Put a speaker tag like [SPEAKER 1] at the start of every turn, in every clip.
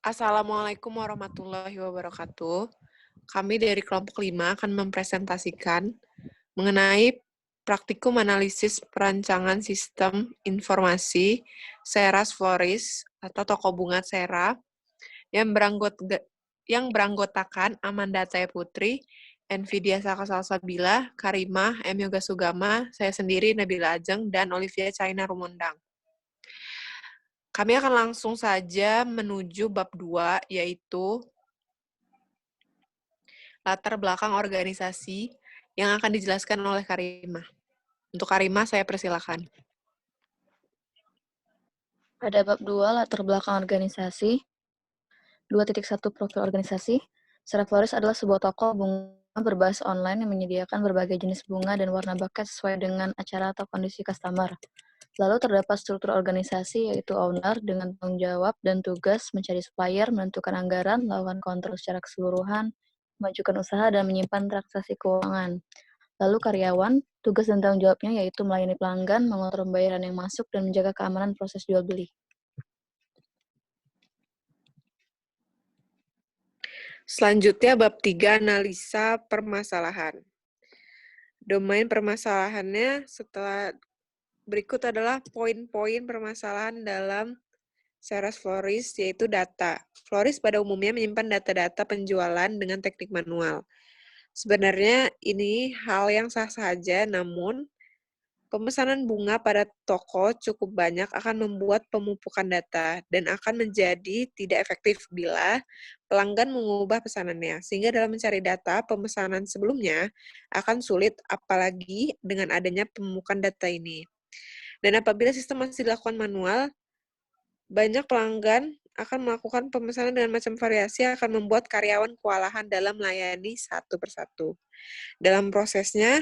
[SPEAKER 1] Assalamualaikum warahmatullahi wabarakatuh. Kami dari kelompok 5 akan mempresentasikan mengenai praktikum analisis perancangan sistem informasi Seras Floris atau toko bunga Sera yang beranggotakan Amanda Taya Putri, Envidia Saka Salsabila, Karimah, M. Yoga Sugama, saya sendiri Nabila Ajeng, dan Olivia China Rumondang. Kami akan langsung saja menuju bab 2, yaitu latar belakang organisasi yang akan dijelaskan oleh Karimah. Untuk Karimah, saya persilakan.
[SPEAKER 2] Pada bab 2, latar belakang organisasi. 2.1 Profil organisasi. Sera Floris adalah sebuah toko bunga berbasis online yang menyediakan berbagai jenis bunga dan warna buket sesuai dengan acara atau kondisi customer. Lalu terdapat struktur organisasi, yaitu owner dengan tanggung jawab dan tugas mencari supplier, menentukan anggaran, melakukan kontrol secara keseluruhan, memajukan usaha, dan menyimpan transaksi keuangan. Lalu karyawan, tugas dan tanggung jawabnya yaitu melayani pelanggan, mengontrol pembayaran yang masuk, dan menjaga keamanan proses jual-beli.
[SPEAKER 1] Selanjutnya, bab 3, analisa permasalahan. Domain permasalahannya setelah berikut adalah poin-poin permasalahan dalam Seras Floris, yaitu data. Floris pada umumnya menyimpan data-data penjualan dengan teknik manual. Sebenarnya ini hal yang sah saja, namun pemesanan bunga pada toko cukup banyak akan membuat pemupukan data dan akan menjadi tidak efektif bila pelanggan mengubah pesanannya. Sehingga dalam mencari data pemesanan sebelumnya akan sulit, apalagi dengan adanya pemupukan data ini. Dan apabila sistem masih dilakukan manual, banyak pelanggan akan melakukan pemesanan dengan macam variasi yang akan membuat karyawan kewalahan dalam melayani satu persatu. Dalam prosesnya,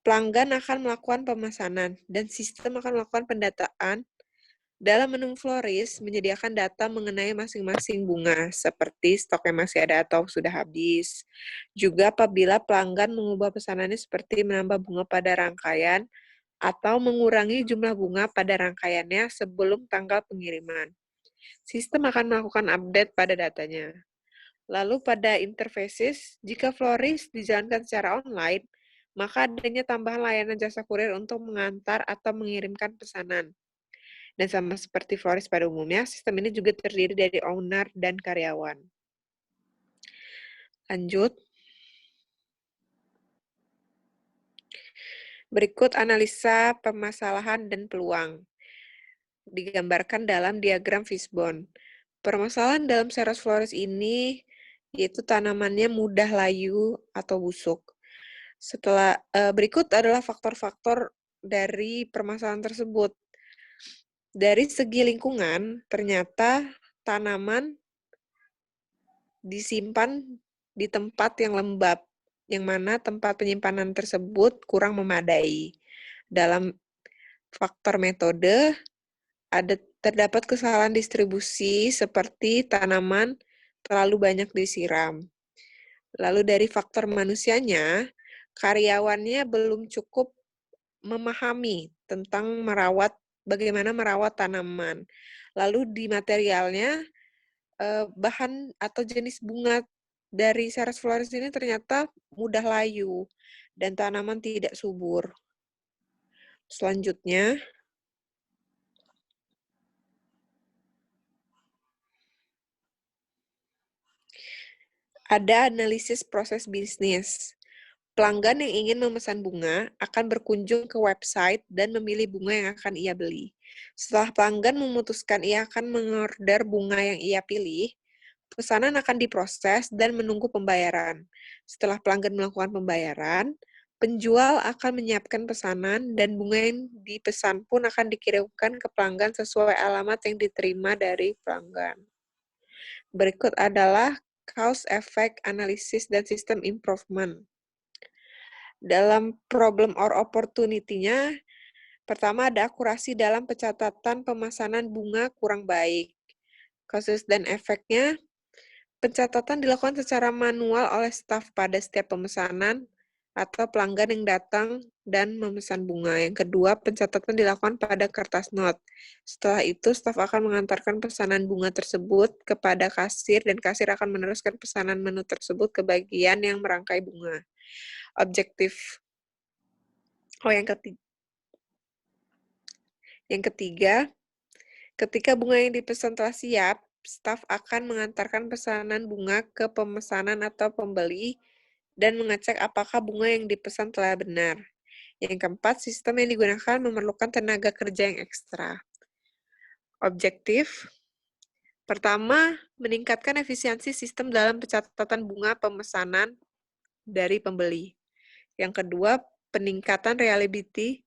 [SPEAKER 1] pelanggan akan melakukan pemesanan, dan sistem akan melakukan pendataan. Dalam menu Floris, menyediakan data mengenai masing-masing bunga, seperti stoknya masih ada atau sudah habis. Juga apabila pelanggan mengubah pesanannya seperti menambah bunga pada rangkaian, atau mengurangi jumlah bunga pada rangkaiannya sebelum tanggal pengiriman. Sistem akan melakukan update pada datanya. Lalu pada interfaces, jika Floris dijalankan secara online, maka adanya tambahan layanan jasa kurir untuk mengantar atau mengirimkan pesanan. Dan sama seperti Floris pada umumnya, sistem ini juga terdiri dari owner dan karyawan. Lanjut. Berikut analisa permasalahan dan peluang. Digambarkan dalam diagram fishbone. Permasalahan dalam Ceras Floris ini yaitu tanamannya mudah layu atau busuk. Berikut adalah faktor-faktor dari permasalahan tersebut. Dari segi lingkungan, ternyata tanaman disimpan di tempat yang lembab, yang mana tempat penyimpanan tersebut kurang memadai. Dalam faktor metode, terdapat kesalahan distribusi seperti tanaman terlalu banyak disiram. Lalu dari faktor manusianya, karyawannya belum cukup memahami tentang bagaimana merawat tanaman. Lalu di materialnya, bahan atau jenis bunga dari Ceras Floris ini ternyata mudah layu dan tanaman tidak subur. Selanjutnya, ada analisis proses bisnis. Pelanggan yang ingin memesan bunga akan berkunjung ke website dan memilih bunga yang akan ia beli. Setelah pelanggan memutuskan ia akan mengorder bunga yang ia pilih, pesanan akan diproses dan menunggu pembayaran. Setelah pelanggan melakukan pembayaran, penjual akan menyiapkan pesanan dan bunga yang dipesan pun akan dikirimkan ke pelanggan sesuai alamat yang diterima dari pelanggan. Berikut adalah cause effect analysis dan system improvement. Dalam problem or opportunity-nya, pertama ada akurasi dalam pencatatan pemesanan bunga kurang baik. Kasus dan efeknya, pencatatan dilakukan secara manual oleh staf pada setiap pemesanan, atau pelanggan yang datang dan memesan bunga. Yang kedua, pencatatan dilakukan pada kertas not. Setelah itu, staf akan mengantarkan pesanan bunga tersebut kepada kasir dan kasir akan meneruskan pesanan menu tersebut ke bagian yang merangkai bunga. Objektif. Yang ketiga, ketika bunga yang dipesan telah siap, staf akan mengantarkan pesanan bunga ke pemesanan atau pembeli dan mengecek apakah bunga yang dipesan telah benar. Yang keempat, sistem yang digunakan memerlukan tenaga kerja yang ekstra. Objektif. Pertama, meningkatkan efisiensi sistem dalam pencatatan bunga pemesanan dari pembeli. Yang kedua, peningkatan reliability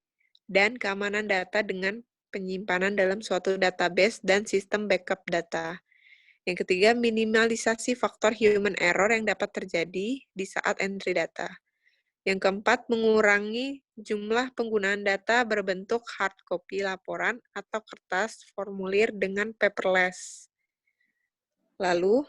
[SPEAKER 1] dan keamanan data dengan penyimpanan dalam suatu database dan sistem backup data. Yang ketiga, minimalisasi faktor human error yang dapat terjadi di saat entry data. Yang keempat, mengurangi jumlah penggunaan data berbentuk hard copy laporan atau kertas formulir dengan paperless. Lalu,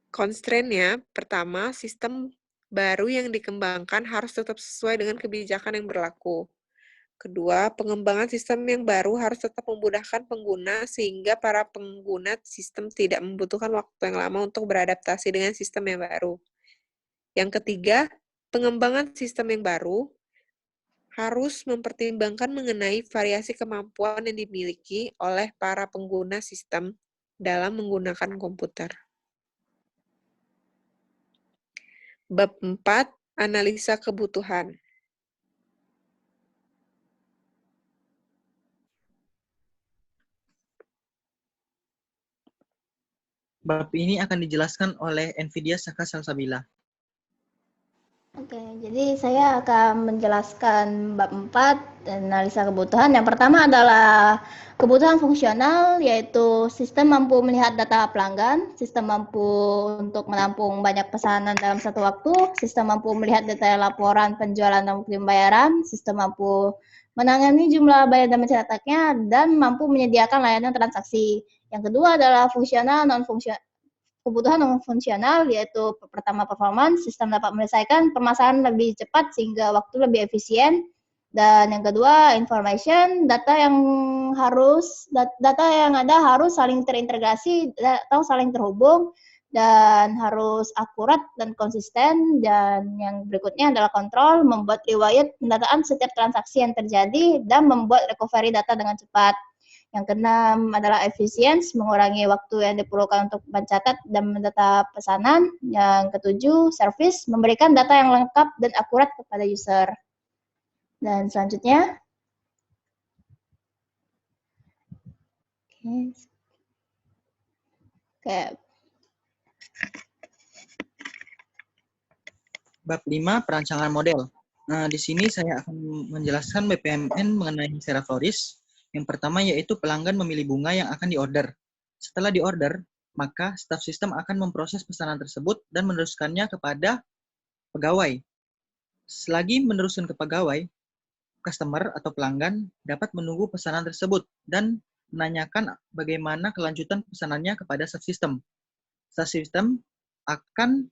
[SPEAKER 1] constraint-nya, pertama, sistem baru yang dikembangkan harus tetap sesuai dengan kebijakan yang berlaku. Kedua, pengembangan sistem yang baru harus tetap memudahkan pengguna sehingga para pengguna sistem tidak membutuhkan waktu yang lama untuk beradaptasi dengan sistem yang baru. Yang ketiga, pengembangan sistem yang baru harus mempertimbangkan mengenai variasi kemampuan yang dimiliki oleh para pengguna sistem dalam menggunakan komputer. Bab 4, analisa kebutuhan.
[SPEAKER 3] Bab ini akan dijelaskan oleh Envidia Saka Salsabila.
[SPEAKER 2] Oke, jadi saya akan menjelaskan bab 4, analisa kebutuhan. Yang pertama adalah kebutuhan fungsional, yaitu sistem mampu melihat data pelanggan, sistem mampu untuk menampung banyak pesanan dalam satu waktu, sistem mampu melihat detail laporan penjualan dan bukti pembayaran, sistem mampu menangani jumlah bayar dan mencatatnya, dan mampu menyediakan layanan transaksi. Yang kedua adalah fungsional, non-fungsional. Kebutuhan non-fungsional yaitu pertama performance, sistem dapat menyelesaikan permasalahan lebih cepat sehingga waktu lebih efisien. Dan yang kedua information, data yang ada harus saling terintegrasi atau saling terhubung dan harus akurat dan konsisten. Dan yang berikutnya adalah kontrol, membuat riwayat pendataan setiap transaksi yang terjadi dan membuat recovery data dengan cepat. Yang keenam adalah efisiensi, mengurangi waktu yang diperlukan untuk mencatat dan mendata pesanan. Yang ketujuh, service, memberikan data yang lengkap dan akurat kepada user. Dan selanjutnya,
[SPEAKER 3] Bab 5, perancangan model. Nah, di sini saya akan menjelaskan BPMN mengenai Sera Floris. Yang pertama yaitu pelanggan memilih bunga yang akan diorder. Setelah diorder, maka staf sistem akan memproses pesanan tersebut dan meneruskannya kepada pegawai. Selagi meneruskan ke pegawai, customer atau pelanggan dapat menunggu pesanan tersebut dan menanyakan bagaimana kelanjutan pesanannya kepada staf sistem. Staf sistem akan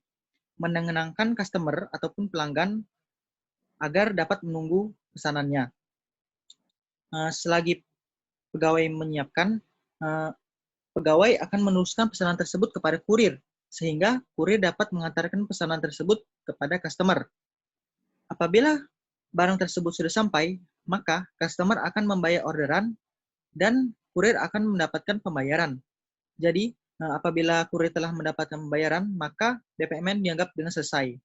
[SPEAKER 3] menenangkan customer ataupun pelanggan agar dapat menunggu pesanannya. Selagi pegawai menyiapkan, pegawai akan meneruskan pesanan tersebut kepada kurir, sehingga kurir dapat mengantarkan pesanan tersebut kepada customer. Apabila barang tersebut sudah sampai, maka customer akan membayar orderan dan kurir akan mendapatkan pembayaran. Jadi, apabila kurir telah mendapatkan pembayaran, maka BPMN dianggap dengan selesai.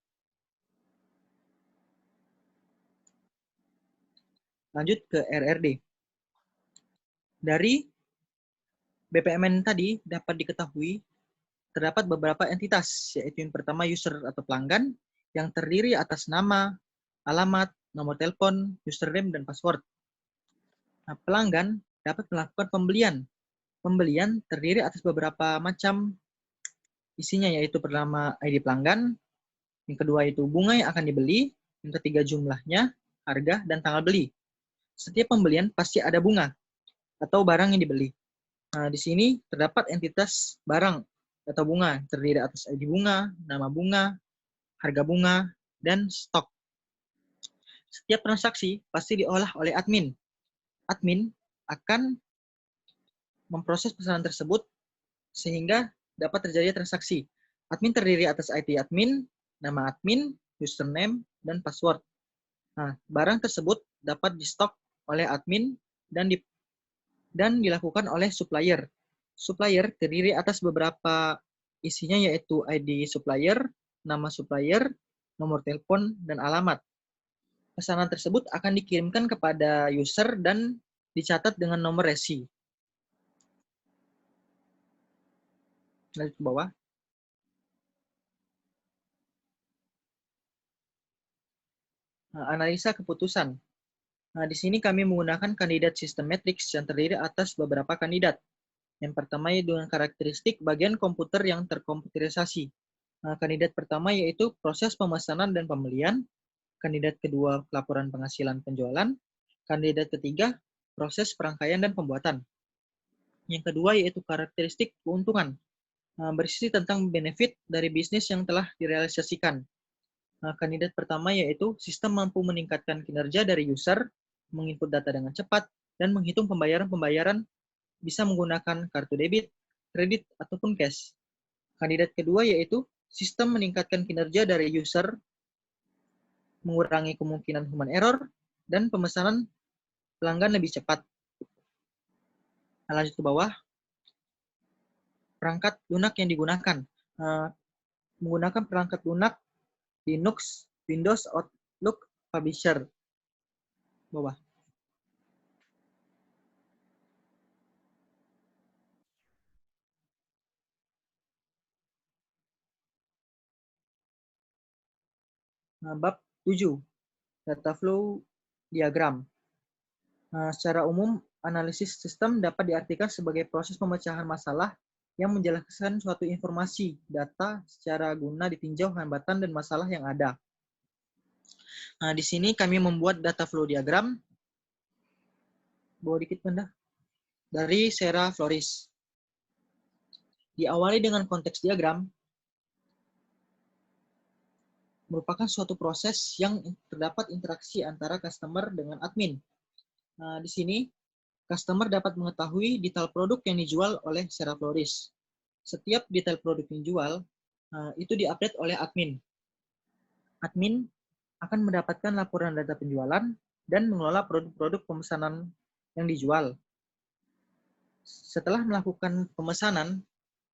[SPEAKER 3] Lanjut ke RRD. Dari BPMN tadi dapat diketahui terdapat beberapa entitas, yaitu yang pertama user atau pelanggan, yang terdiri atas nama, alamat, nomor telepon, username, dan password. Nah, pelanggan dapat melakukan pembelian. Pembelian terdiri atas beberapa macam isinya, yaitu pertama ID pelanggan, yang kedua itu bunga yang akan dibeli, yang ketiga jumlahnya, harga, dan tanggal beli. Setiap pembelian pasti ada bunga atau barang yang dibeli. Nah, di sini terdapat entitas barang atau bunga, terdiri atas ID bunga, nama bunga, harga bunga, dan stok. Setiap transaksi pasti diolah oleh admin. Admin akan memproses pesanan tersebut sehingga dapat terjadi transaksi. Admin terdiri atas ID admin, nama admin, username, dan password. Nah, barang tersebut dapat di-stok oleh admin dan dilakukan oleh supplier. Supplier terdiri atas beberapa isinya yaitu ID supplier, nama supplier, nomor telepon, dan alamat. Pesanan tersebut akan dikirimkan kepada user dan dicatat dengan nomor resi. Lanjut ke bawah. Analisa keputusan. Nah, di sini kami menggunakan kandidat sistem matriks yang terdiri atas beberapa kandidat. Yang pertama dengan karakteristik bagian komputer yang terkomputerisasi. Nah, kandidat pertama yaitu proses pemesanan dan pembelian. Kandidat kedua laporan penghasilan penjualan. Kandidat ketiga proses perangkaian dan pembuatan. Yang kedua yaitu karakteristik keuntungan. Berisi tentang benefit dari bisnis yang telah direalisasikan. Kandidat pertama yaitu sistem mampu meningkatkan kinerja dari user, menginput data dengan cepat, dan menghitung pembayaran bisa menggunakan kartu debit, kredit, ataupun cash. Kandidat kedua yaitu sistem meningkatkan kinerja dari user, mengurangi kemungkinan human error, dan pemesanan pelanggan lebih cepat. Lanjut ke bawah. Perangkat lunak yang digunakan. Menggunakan perangkat lunak Linux, Windows, Outlook, Publisher. Bawah. Bab 7. Data flow diagram. Secara umum, analisis sistem dapat diartikan sebagai proses pemecahan masalah yang menjelaskan suatu informasi, data secara guna ditinjau hambatan dan masalah yang ada. Nah, di sini kami membuat data flow diagram. Bawa dikit Benda. Dari Sarah Flores. Diawali dengan konteks diagram, merupakan suatu proses yang terdapat interaksi antara customer dengan admin. Nah, di sini, customer dapat mengetahui detail produk yang dijual oleh Sarah Flores. Setiap detail produk yang dijual, itu diupdate oleh admin. Admin akan mendapatkan laporan data penjualan dan mengelola produk-produk pemesanan yang dijual. Setelah melakukan pemesanan,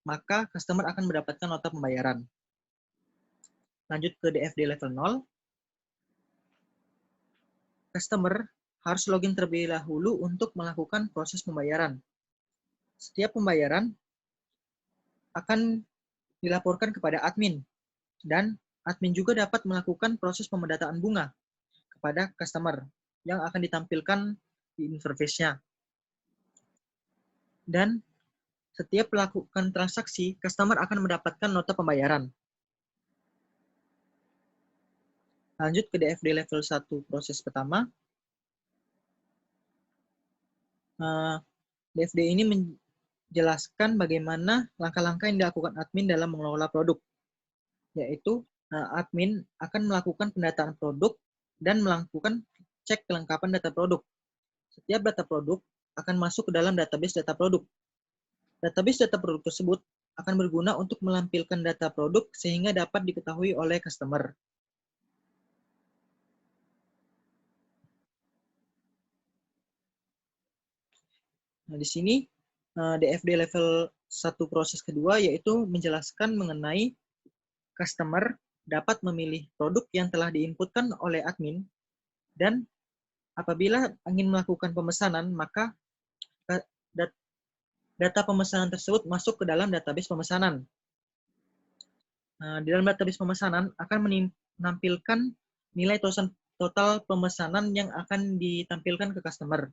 [SPEAKER 3] maka customer akan mendapatkan nota pembayaran. Lanjut ke DFD level 0. Customer harus login terlebih dahulu untuk melakukan proses pembayaran. Setiap pembayaran akan dilaporkan kepada admin, dan admin juga dapat melakukan proses pemendataan bunga kepada customer yang akan ditampilkan di interface-nya. Dan setiap melakukan transaksi, customer akan mendapatkan nota pembayaran. Lanjut ke DFD level 1 proses pertama. DFD ini menjelaskan bagaimana langkah-langkah yang dilakukan admin dalam mengelola produk. Yaitu, admin akan melakukan pendataan produk dan melakukan cek kelengkapan data produk. Setiap data produk akan masuk ke dalam database data produk. Database data produk tersebut akan berguna untuk melampirkan data produk sehingga dapat diketahui oleh customer. Nah, di sini DFD level 1 proses kedua yaitu menjelaskan mengenai customer dapat memilih produk yang telah diinputkan oleh admin, dan apabila ingin melakukan pemesanan, maka data pemesanan tersebut masuk ke dalam database pemesanan. Di dalam database pemesanan akan menampilkan nilai total pemesanan yang akan ditampilkan ke customer.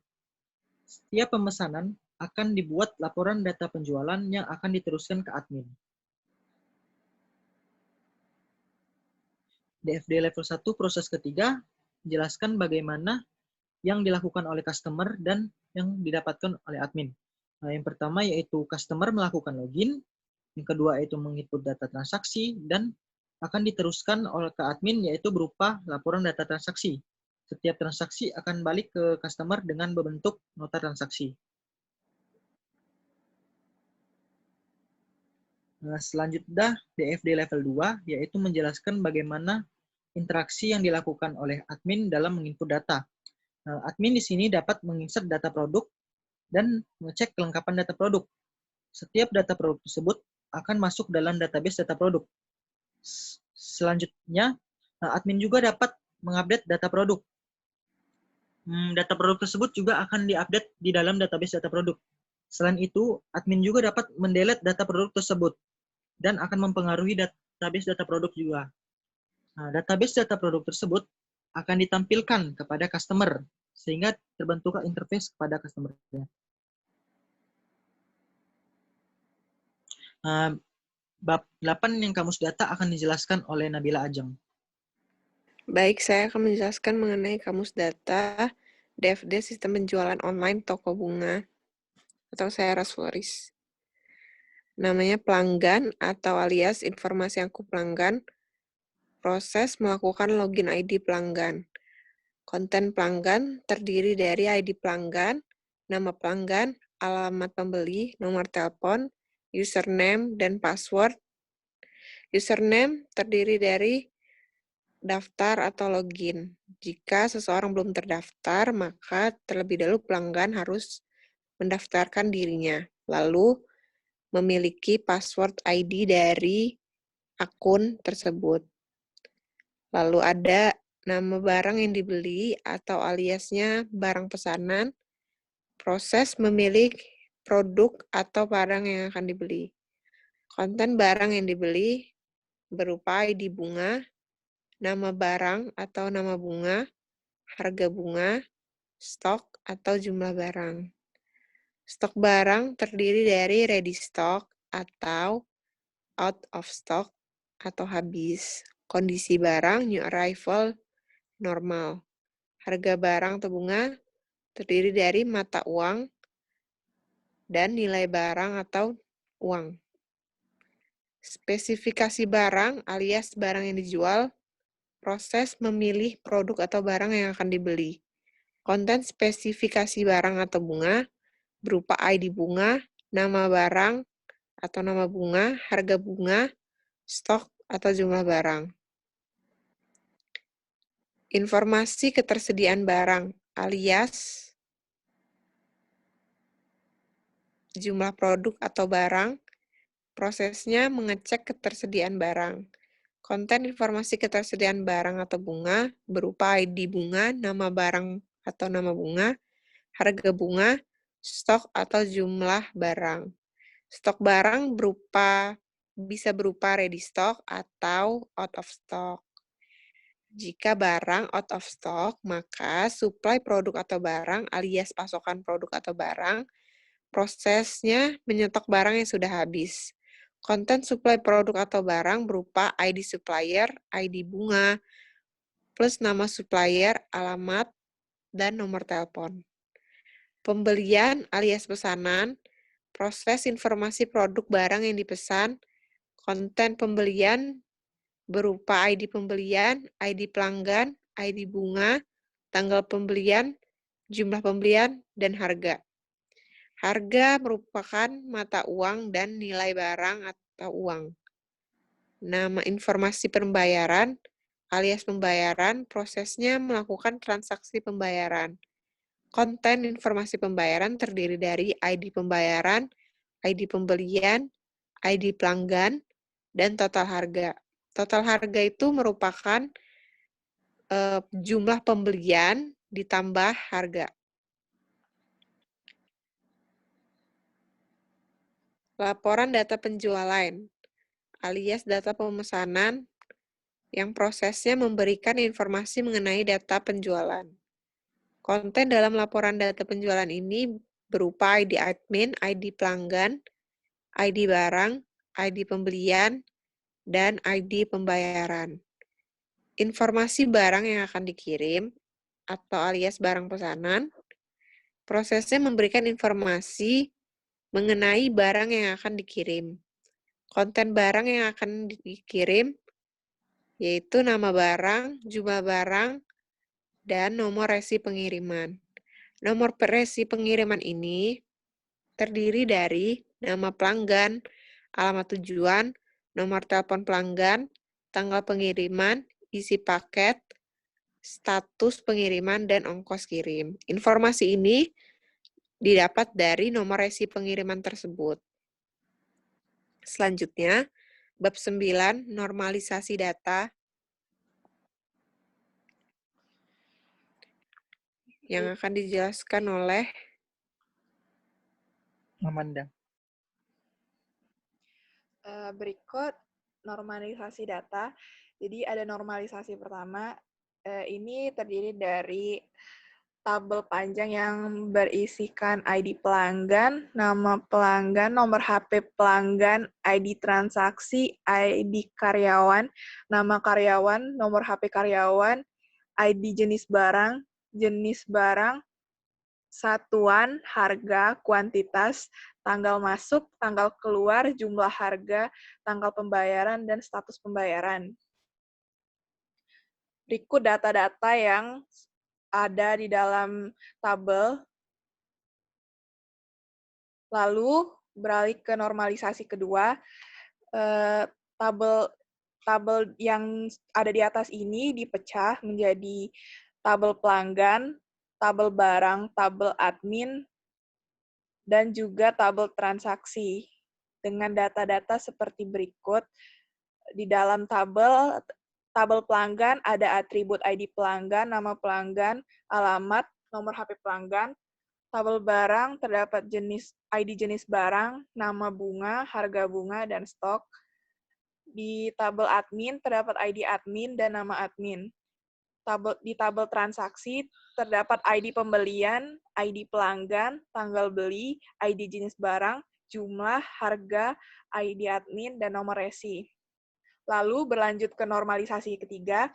[SPEAKER 3] Setiap pemesanan akan dibuat laporan data penjualan yang akan diteruskan ke admin. DFD level 1 proses ketiga menjelaskan bagaimana yang dilakukan oleh customer dan yang didapatkan oleh admin. Yang pertama yaitu customer melakukan login, yang kedua yaitu menginput data transaksi, dan akan diteruskan oleh ke admin, yaitu berupa laporan data transaksi. Setiap transaksi akan balik ke customer dengan berbentuk nota transaksi. Nah, selanjutnya DFD level 2, yaitu menjelaskan bagaimana interaksi yang dilakukan oleh admin dalam menginput data. Nah, admin di sini dapat menginsert data produk dan mengecek kelengkapan data produk. Setiap data produk tersebut akan masuk dalam database data produk. Selanjutnya, admin juga dapat mengupdate data produk. Data produk tersebut juga akan diupdate di dalam database data produk. Selain itu, admin juga dapat mendelete data produk tersebut dan akan mempengaruhi database data produk juga. Nah, database data produk tersebut akan ditampilkan kepada customer sehingga terbentuklah interface kepada customer. Bab 8 yang kamus data akan dijelaskan oleh Nabila Ajeng.
[SPEAKER 1] Baik, saya akan menjelaskan mengenai kamus data DFD sistem penjualan online toko bunga atau Sera Floris. Namanya pelanggan atau alias informasi angkup pelanggan, proses melakukan login ID pelanggan. Konten pelanggan terdiri dari ID pelanggan, nama pelanggan, alamat pembeli, nomor telepon, username, dan password. Username terdiri dari daftar atau login. Jika seseorang belum terdaftar, maka terlebih dahulu pelanggan harus mendaftarkan dirinya, lalu memiliki password ID dari akun tersebut. Lalu ada nama barang yang dibeli atau aliasnya barang pesanan, proses memilih produk atau barang yang akan dibeli. Konten barang yang dibeli berupa ID bunga, nama barang atau nama bunga, harga bunga, stok atau jumlah barang. Stok barang terdiri dari ready stock atau out of stock atau habis. Kondisi barang new arrival normal. Harga barang atau bunga terdiri dari mata uang dan nilai barang atau uang. Spesifikasi barang alias barang yang dijual, proses memilih produk atau barang yang akan dibeli. Konten spesifikasi barang atau bunga berupa ID bunga, nama barang atau nama bunga, harga bunga, stok atau jumlah barang. Informasi ketersediaan barang alias jumlah produk atau barang, prosesnya mengecek ketersediaan barang. Konten informasi ketersediaan barang atau bunga berupa ID bunga, nama barang atau nama bunga, harga bunga, stok atau jumlah barang. Stok barang bisa berupa ready stock atau out of stock. Jika barang out of stock, maka suplai produk atau barang alias pasokan produk atau barang, prosesnya menyetok barang yang sudah habis. Konten suplai produk atau barang berupa ID supplier, ID bunga, plus nama supplier, alamat, dan nomor telepon. Pembelian alias pesanan, proses informasi produk barang yang dipesan, konten pembelian berupa ID pembelian, ID pelanggan, ID bunga, tanggal pembelian, jumlah pembelian, dan harga. Harga merupakan mata uang dan nilai barang atau uang. Nama informasi pembayaran alias pembayaran, prosesnya melakukan transaksi pembayaran. Konten informasi pembayaran terdiri dari ID pembayaran, ID pembelian, ID pelanggan, dan total harga. Total harga itu merupakan jumlah pembelian ditambah harga. Laporan data penjualan alias data pemesanan yang prosesnya memberikan informasi mengenai data penjualan. Konten dalam laporan data penjualan ini berupa ID admin, ID pelanggan, ID barang, ID pembelian, dan ID pembayaran. Informasi barang yang akan dikirim atau alias barang pesanan, prosesnya memberikan informasi mengenai barang yang akan dikirim. Konten barang yang akan dikirim yaitu nama barang, jumlah barang, dan nomor resi pengiriman. Nomor resi pengiriman ini terdiri dari nama pelanggan, alamat tujuan, nomor telepon pelanggan, tanggal pengiriman, isi paket, status pengiriman, dan ongkos kirim. Informasi ini didapat dari nomor resi pengiriman tersebut. Selanjutnya, bab 9, normalisasi data, yang akan dijelaskan oleh
[SPEAKER 3] Amanda.
[SPEAKER 4] Berikut normalisasi data. Jadi ada normalisasi pertama, ini terdiri dari tabel panjang yang berisikan ID pelanggan, nama pelanggan, nomor HP pelanggan, ID transaksi, ID karyawan, nama karyawan, nomor HP karyawan, ID jenis barang, satuan, harga, kuantitas, tanggal masuk, tanggal keluar, jumlah harga, tanggal pembayaran, dan status pembayaran. Berikut data-data yang ada di dalam tabel. Lalu beralih ke normalisasi kedua. Tabel yang ada di atas ini dipecah menjadi tabel pelanggan, tabel barang, tabel admin, dan juga tabel transaksi dengan data-data seperti berikut. Di dalam tabel pelanggan ada atribut ID pelanggan, nama pelanggan, alamat, nomor HP pelanggan. Tabel barang terdapat ID jenis barang, nama bunga, harga bunga, dan stok. Di tabel admin terdapat ID admin dan nama admin. Di tabel transaksi terdapat ID pembelian, ID pelanggan, tanggal beli, ID jenis barang, jumlah, harga, ID admin, dan nomor resi. Lalu berlanjut ke normalisasi ketiga,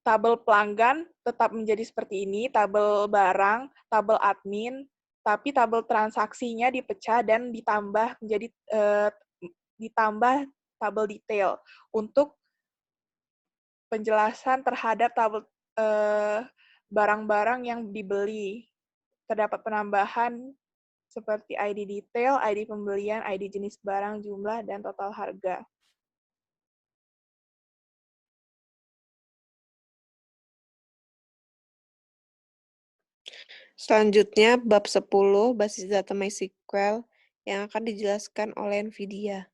[SPEAKER 4] tabel pelanggan tetap menjadi seperti ini, tabel barang, tabel admin, tapi tabel transaksinya dipecah dan ditambah menjadi tabel detail untuk penjelasan terhadap tabel barang-barang yang dibeli. Terdapat penambahan seperti ID detail, ID pembelian, ID jenis barang, jumlah, dan total harga.
[SPEAKER 1] selanjutnya bab 10, basis data MySQL, yang akan dijelaskan oleh NVIDIA.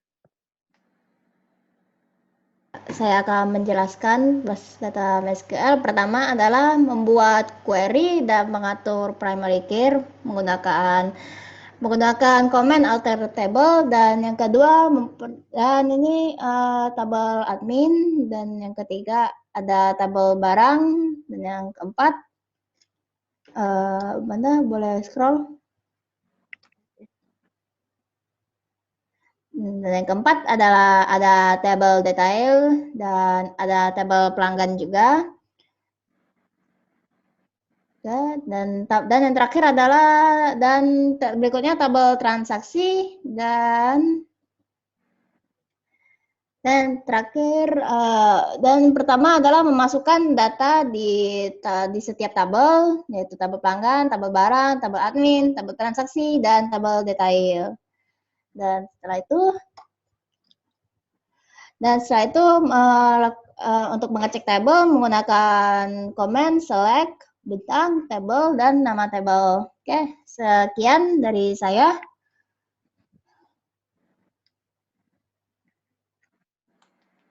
[SPEAKER 2] Saya akan menjelaskan basis data MySQL. Pertama adalah membuat query dan mengatur primary key menggunakan command alter table, dan yang kedua dan ini tabel admin, dan yang ketiga ada tabel barang, dan yang keempat mana boleh scroll. Dan yang keempat adalah ada tabel detail dan ada tabel pelanggan juga. Dan yang terakhir adalah berikutnya tabel transaksi dan terakhir dan pertama adalah memasukkan data di setiap tabel, yaitu tabel pelanggan, tabel barang, tabel admin, tabel transaksi, dan tabel detail. Dan setelah itu untuk mengecek tabel menggunakan command select bintang table dan nama tabel. Oke, sekian dari saya.